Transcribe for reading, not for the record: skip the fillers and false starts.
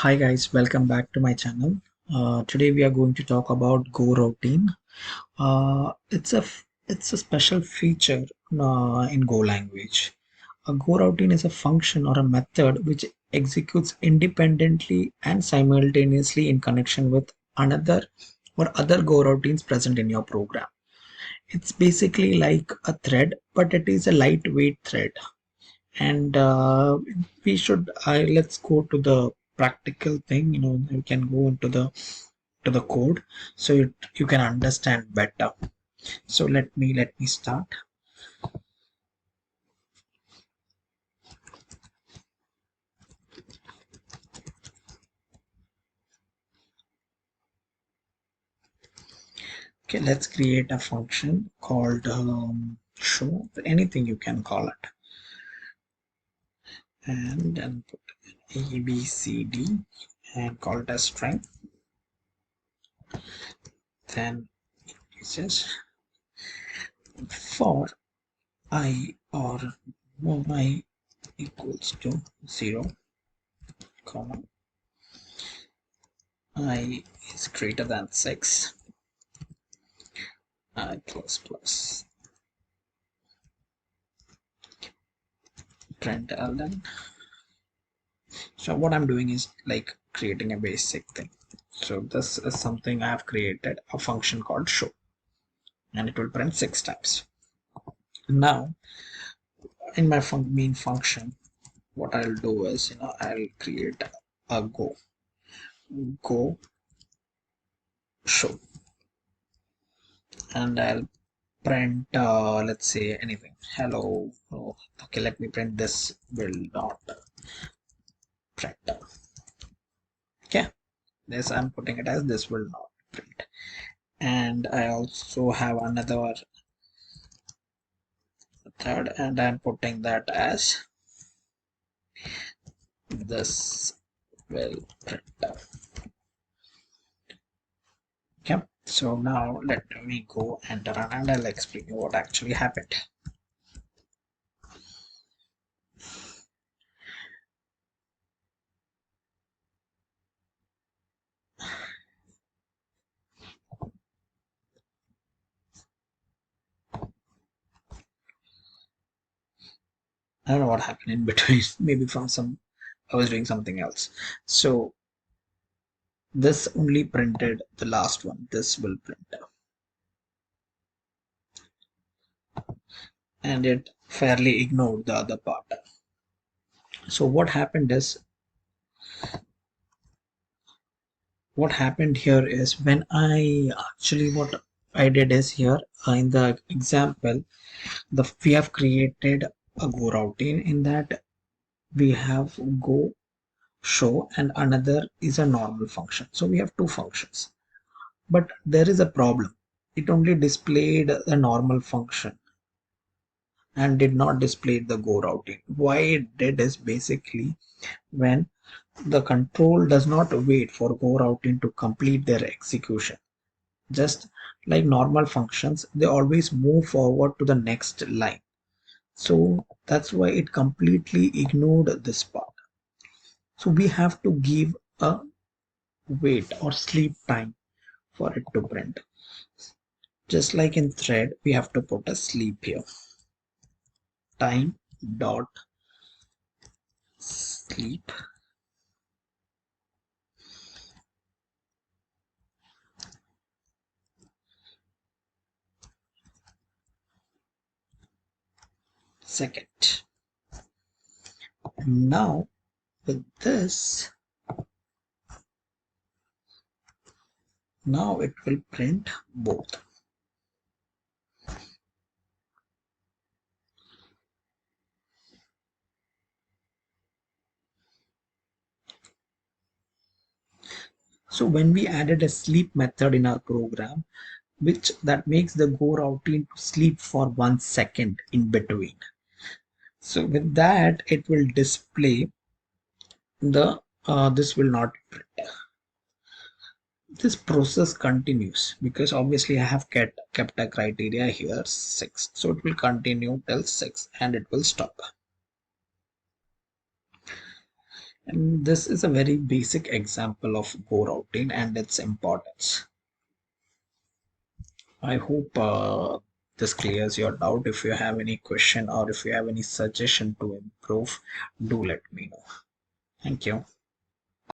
Hi guys, welcome back to my channel. Today we are going to talk about Goroutine. It's a special feature in Go language. A Goroutine is a function or a method which executes independently and simultaneously in connection with another or other Goroutines present in your program. It's basically like a thread, but it is a lightweight thread. And we should let's go to the practical thing. You can go into the code so you can understand better. So let me start. Okay, let's create a function called show, anything you can call it, and then put abcd and call it as string. Then it says for I or y equals to 0, comma I is greater than 6, I plus plus println. So what I'm doing is like creating a basic thing. So this is something I have created, a function called show, and it will print 6 times. Now in my main function, what I'll do is I'll create a go show, and I'll print let's say anything, hello. Oh, okay, let me print this will not print. Okay, this I'm putting it as this will not print. And I also have another third, and I'm putting that as this will print. Okay, so now let me go and run, and I'll explain you what actually happened. I don't know what happened in between. Maybe I was doing something else. So this only printed the last one, this will print, and it fairly ignored the other part. So what happened here is when what I did is here, in the example, we have created a go routine. In that we have go show, and another is a normal function. So we have two functions, but there is a problem. It only displayed the normal function and did not display the go routine. Why it did is basically when the control does not wait for go routine to complete their execution. Just like normal functions, they always move forward to the next line. So that's why it completely ignored this part. So we have to give a wait or sleep time for it to print. Just like in thread, we have to put a sleep here. Time dot sleep second. Now with this, now it will print both. So when we added a sleep method in our program, which that makes the go routine to sleep for 1 second in between. So with that, it will display the this will not print. This process continues because obviously I have kept a criteria here 6, so it will continue till 6 and it will stop. And this is a very basic example of Goroutine and its importance. I hope this clears your doubt. If you have any question or if you have any suggestion to improve, do let me know. Thank you.